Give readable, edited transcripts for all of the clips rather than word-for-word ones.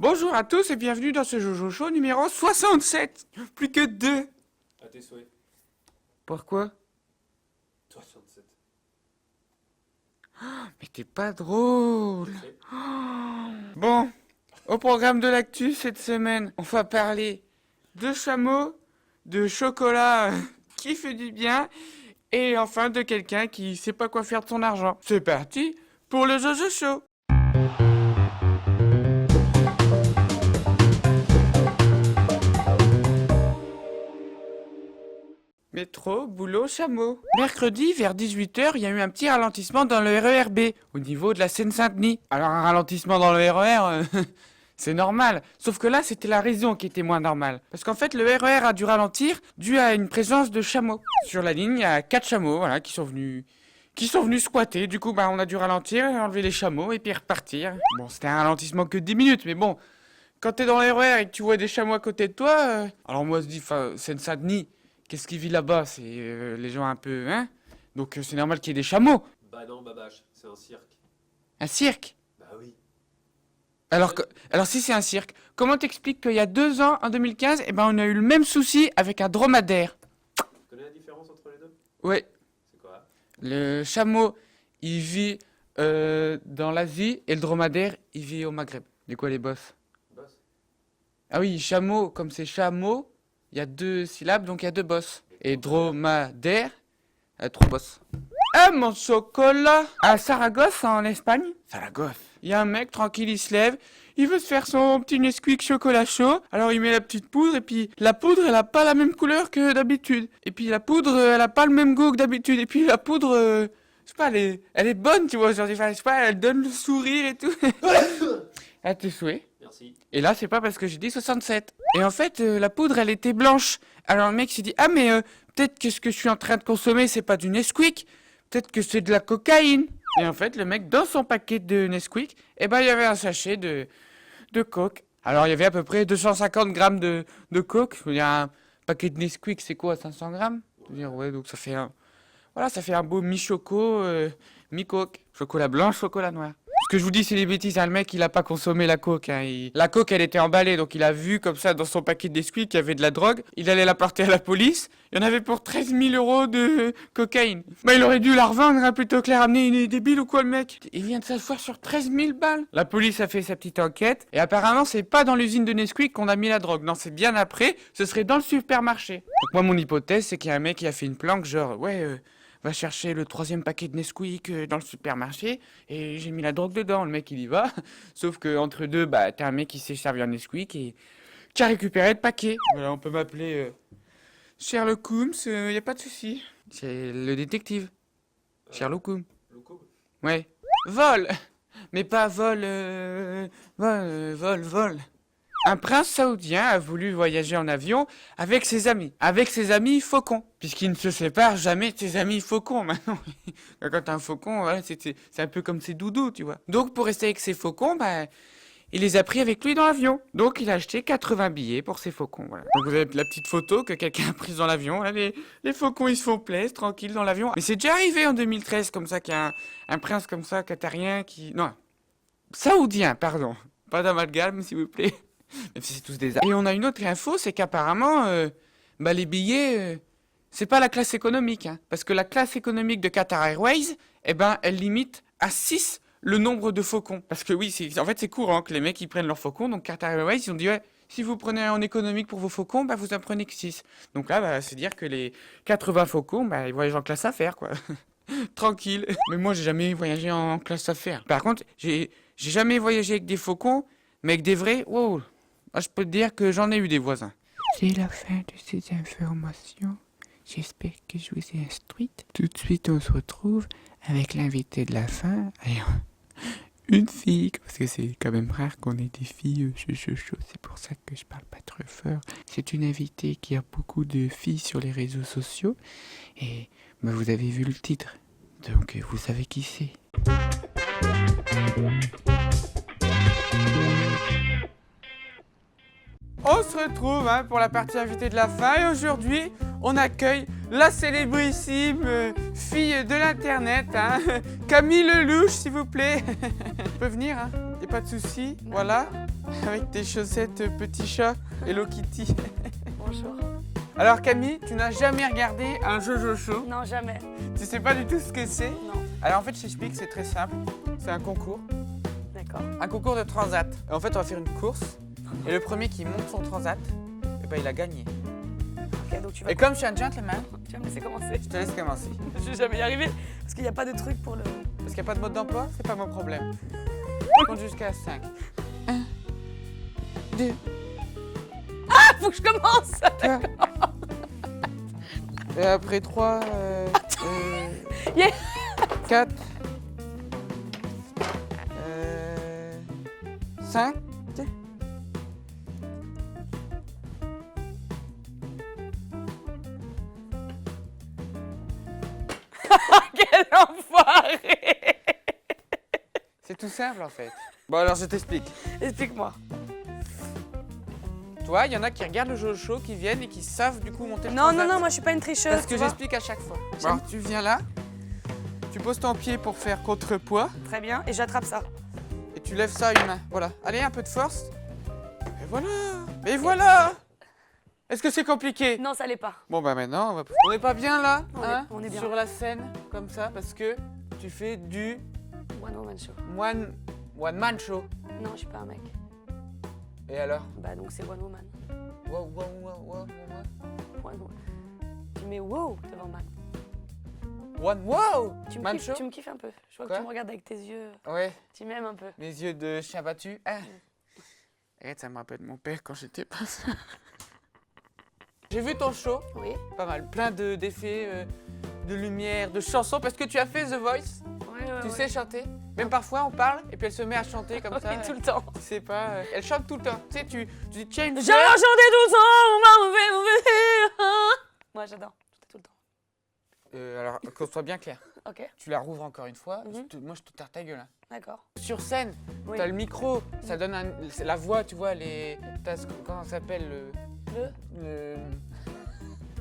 Bonjour à tous et bienvenue dans ce Jojo Show numéro 67. Plus que 2. À tes souhaits. Pourquoi? 67. Mais t'es pas drôle. Je sais. Bon, au programme de l'actu cette semaine, on va parler de chameaux, de chocolat qui fait du bien et enfin de quelqu'un qui sait pas quoi faire de son argent. C'est parti pour le Jojo Show. Métro, boulot, chameau. Mercredi, vers 18h, il y a eu un petit ralentissement dans le RER B, au niveau de la Seine-Saint-Denis. Alors un ralentissement dans le RER, c'est normal. Sauf que là, c'était la raison qui était moins normale. Parce qu'en fait, le RER a dû ralentir dû à une présence de chameaux. Sur la ligne, il y a 4 chameaux, voilà, qui sont venus squatter. Du coup, on a dû ralentir, enlever les chameaux et puis repartir. Bon, c'était un ralentissement que 10 minutes, mais bon, quand t'es dans le RER et que tu vois des chameaux à côté de toi, alors moi, je dis, Seine-Saint-Denis, qu'est-ce qui vit là-bas? C'est les gens un peu, hein? Donc c'est normal qu'il y ait des chameaux. Bah non, babache, c'est un cirque. Un cirque. Bah oui. Alors si c'est un cirque, comment t'expliques qu'il y a 2 ans, en 2015, on a eu le même souci avec un dromadaire? Tu connais la différence entre les deux? Ouais, C'est quoi? le chameau, il vit dans l'Asie et le dromadaire, il vit au Maghreb. C'est quoi les boss? Boss. Ah oui, chameau, comme c'est chameau, il y a 2 syllabes, donc il y a 2 boss. Et dromadaire, il y a 3 boss. Ah, mon chocolat! À Saragosse, en Espagne. Saragosse. Il y a un mec, tranquille, il se lève. Il veut se faire son petit Nesquik chocolat chaud. Alors il met la petite poudre, et puis la poudre, elle a pas la même couleur que d'habitude. Et puis la poudre, elle a pas le même goût que d'habitude. Et puis la poudre, je sais pas, elle est bonne, tu vois. Genre, je sais pas, elle donne le sourire et tout. À tes souhaits. Merci. Et là, c'est pas parce que j'ai dit 67. Et en fait, la poudre, elle était blanche. Alors le mec s'est dit, ah mais peut-être que ce que je suis en train de consommer, c'est pas du Nesquik. Peut-être que c'est de la cocaïne. Et en fait, le mec, dans son paquet de Nesquik, il y avait un sachet de coke. Alors il y avait à peu près 250 grammes de coke. Il y a un paquet de Nesquik, c'est quoi, 500 grammes? Je veux dire, ouais, donc ça fait un beau mi-choco, mi-coke. Chocolat blanc, chocolat noir. Ce que je vous dis, c'est des bêtises, hein. Le mec, il a pas consommé la coke, hein. La coke, elle était emballée, donc il a vu comme ça dans son paquet de Nesquik qu'il y avait de la drogue. Il allait la porter à la police. Il y en avait pour 13 000 € de cocaïne. Il aurait dû la revendre, hein, plutôt que la ramener. Il est débile ou quoi, le mec? Il vient de s'asseoir sur 13 000 balles. La police a fait sa petite enquête. Et apparemment, c'est pas dans l'usine de Nesquik qu'on a mis la drogue. Non, c'est bien après. Ce serait dans le supermarché. Donc moi, mon hypothèse, c'est qu'il y a un mec qui a fait une planque, genre, ouais, va chercher le 3e paquet de Nesquik dans le supermarché et j'ai mis la drogue dedans. Le mec il y va, sauf que entre deux, t'as un mec qui s'est servi un Nesquik et qui a récupéré le paquet. Voilà, on peut m'appeler Sherlock Holmes, y a pas de souci. C'est le détective. Sherlock Holmes. Loco. Ouais. Vol, mais pas vol, vol. Un prince saoudien a voulu voyager en avion avec ses amis faucons, puisqu'il ne se sépare jamais de ses amis faucons maintenant. Quand t'as un faucon, ouais, c'est un peu comme ses doudous, tu vois. Donc pour rester avec ses faucons, il les a pris avec lui dans l'avion. Donc il a acheté 80 billets pour ses faucons, voilà. Donc vous avez la petite photo que quelqu'un a prise dans l'avion, là, les faucons ils se font plaisir, tranquille dans l'avion. Mais c'est déjà arrivé en 2013 comme ça qu'il y a un prince comme ça, qatarien qui... Non, saoudien, pardon. Pas d'amalgame s'il vous plaît. Même si c'est tous des... Et on a une autre info, c'est qu'apparemment, les billets, c'est pas la classe économique, hein. Parce que la classe économique de Qatar Airways, elle limite à 6 le nombre de faucons. Parce que oui, en fait, c'est courant que les mecs, ils prennent leurs faucons. Donc Qatar Airways, ils ont dit, ouais, si vous prenez en économique pour vos faucons, vous en prenez que 6. Donc là, c'est dire que les 80 faucons, ils voyagent en classe affaires, quoi. Tranquille. Mais moi, j'ai jamais voyagé en classe affaires. Par contre, j'ai jamais voyagé avec des faucons, mais avec des vrais, wow. Ah, je peux te dire que j'en ai eu des voisins. C'est la fin de ces informations. J'espère que je vous ai instruite. Tout de suite, on se retrouve avec l'invité de la fin. Et une fille, parce que c'est quand même rare qu'on ait des filles chaud. C'est pour ça que je parle pas trop fort. C'est une invitée qui a beaucoup de filles sur les réseaux sociaux. Et vous avez vu le titre. Donc vous savez qui c'est. On se retrouve pour la partie invitée de la fin et aujourd'hui on accueille la célébrissime fille de l'internet, Camille Lelouch s'il vous plaît. Elle peut venir, y a pas de souci, voilà. avec tes chaussettes petit chat Hello Kitty. Bonjour. Alors Camille, tu n'as jamais regardé un Jojo Show? Non, jamais. Tu sais pas du tout ce que c'est? Non. Alors en fait, je t'explique, c'est très simple. C'est un concours. D'accord. Un concours de transat. Et en fait, on va faire une course. Et le premier qui monte son transat, eh ben, il a gagné. Ok, donc tu vas, Et comme je suis un gentleman, tu vas me laisser commencer. je te laisse commencer. Je vais jamais y arriver parce qu'il n'y a pas de truc pour le. Parce qu'il n'y a pas de mode d'emploi, c'est pas mon problème. Je compte jusqu'à 5. 1, 2, Ah, faut que je commence. 3. Et après 3, Yeah. 4, 5. Quel enfoiré. C'est tout simple en fait. Bon alors je t'explique. Explique-moi. Toi, il y en a qui regardent le Jojo Show, qui viennent et qui savent du coup monter le Non, transat. non, non, moi je suis pas une tricheuse. Parce que tu vois. j'explique à chaque fois. Bon, alors, tu viens là, tu poses ton pied pour faire contrepoids Très bien, et j'attrape ça. et tu lèves ça à une main. Voilà. Allez, un peu de force. Et voilà. Et voilà. Est-ce que c'est compliqué? Non, ça l'est pas. Bon bah maintenant, on n'est pas bien là, On est bien. sur la scène, comme ça, parce que tu fais du One woman show. one man show. Non, je suis pas un mec. Et alors? Bah donc c'est one woman. Wow. One woman. Tu mets wow devant man. One wow. Tu me, Man kiffes, show? tu me kiffes un peu. Je vois Quoi? que tu me regardes avec tes yeux. Ouais, Tu m'aimes un peu. mes yeux de chien battu. Ah. Arrête, ça me rappelle mon père quand j'étais pas. J'ai vu ton show, Oui. pas mal, plein d'effets, de lumière, de chansons, parce que tu as fait The Voice. Ouais, Tu sais chanter. Même parfois on parle et puis elle se met à chanter comme ça. Oui, tout le temps. Tu sais pas, elle chante tout le temps. Tu sais, tu dis tiens une J'adore fleur. chanter tout le temps, on m'a ouvert. Moi j'adore, chanter tout le temps. Alors qu'on soit bien clair, Ok, tu la rouvres encore une fois. Mhm. Moi je te tire ta gueule. Hein. d'accord. Sur scène, Oui. t'as le micro, ça donne c'est la voix, tu vois comment ça s'appelle Le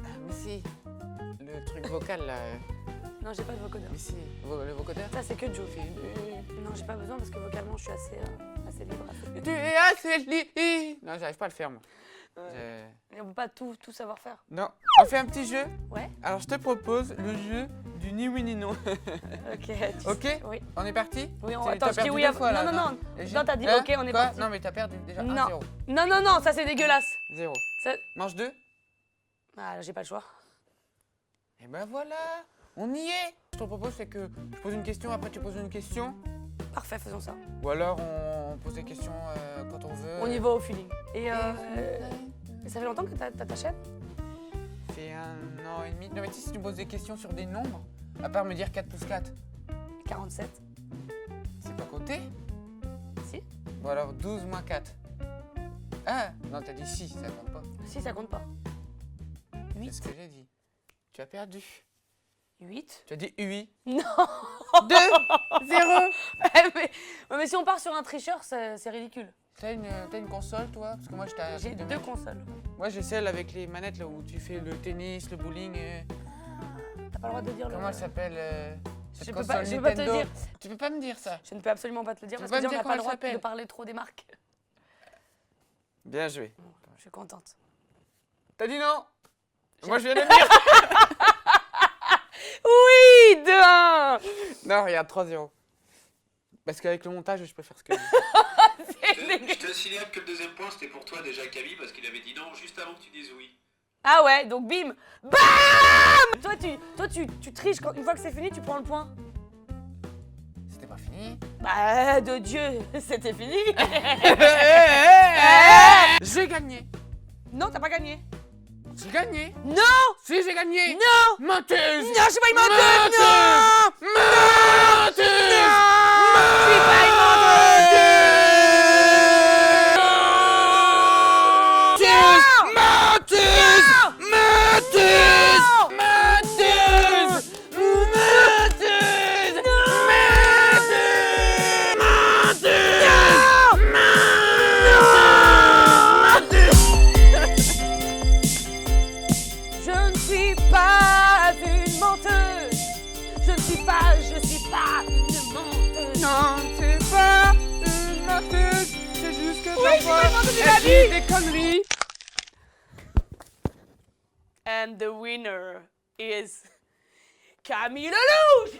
Ah, mais si, le truc vocal là. Non, j'ai pas de vocodeur. Mais si, le vocodeur. Ça c'est que Joe. Fait, Non, j'ai pas besoin parce que vocalement je suis assez libre. tu es assez libre. Non, j'arrive pas à le faire moi. Et on peut pas tout savoir faire. Non, on fait un petit jeu. Ouais. Alors je te propose le jeu du ni oui ni non. Ok. Ok. Oui. On est parti? Oui, T'as attends, je dis perdu oui deux avant. fois, là, Non, non, non. Et Non, t'as dit Hein? ok, on est Quoi? parti. Non, mais t'as perdu déjà Non. 1-0. Non, non, non, ça c'est dégueulasse. 0. Ça... Mange 2. Ah, j'ai pas le choix. Et ben voilà, on y est. Je te propose c'est que je pose une question, après tu poses une question. Parfait, faisons ça. Ou alors on pose des questions quand on veut. On y va au feeling. Et ça fait longtemps que t'as ta chaîne? Ça fait 1 an et demi. Non mais tu sais, si tu me poses des questions sur des nombres, à part me dire 4 plus 4, 47. c'est pas compté. Si? Bon alors 12 moins 4. Ah, non t'as dit si, ça compte pas. Si, ça compte pas. C'est 8. ce que j'ai dit. Tu as perdu. 8. Tu as dit oui. Non. 2, 0. mais si on part sur un tricheur, c'est ridicule. T'as une console toi? Parce que moi J'ai 2 consoles. Moi j'ai celle avec les manettes là où tu fais le tennis, le bowling. T'as pas le droit de dire Comment elle s'appelle Je cette peux pas console te Nintendo? dire. Tu peux pas me dire ça. Je ne peux absolument pas te le dire Tu parce peux que pas me on n'a dire pas le comment droit elle s'appelle de parler trop des marques. Bien joué. Je suis contente. T'as dit non? Moi je viens de le dire. Oui, 2-1. Non, regarde, 3-0. Parce qu'avec le montage, je peux faire ce que je veux. Je te signale que le deuxième point c'était pour toi déjà Camille parce qu'il avait dit non juste avant que tu dises oui. Ah ouais, donc bim, BAM. Toi, tu triches quand une fois que c'est fini, tu prends le point. C'était pas fini. Bah, de Dieu, c'était fini. J'ai gagné. Non, t'as pas gagné. J'ai gagné. Non. Si, j'ai gagné. Non. Menteuse. Non, je suis pas une menteuse. Non. Menteuse. Je suis pas une menteuse. Menteuse. Menteuse. Menteuse. Menteuse. Je ne suis pas une menteuse. Je suis pas une menteuse. Non, c'est pas une menteuse, c'est juste que parfois, complètement de elle Gabi. dit des conneries. And the winner is Camille Lelouch.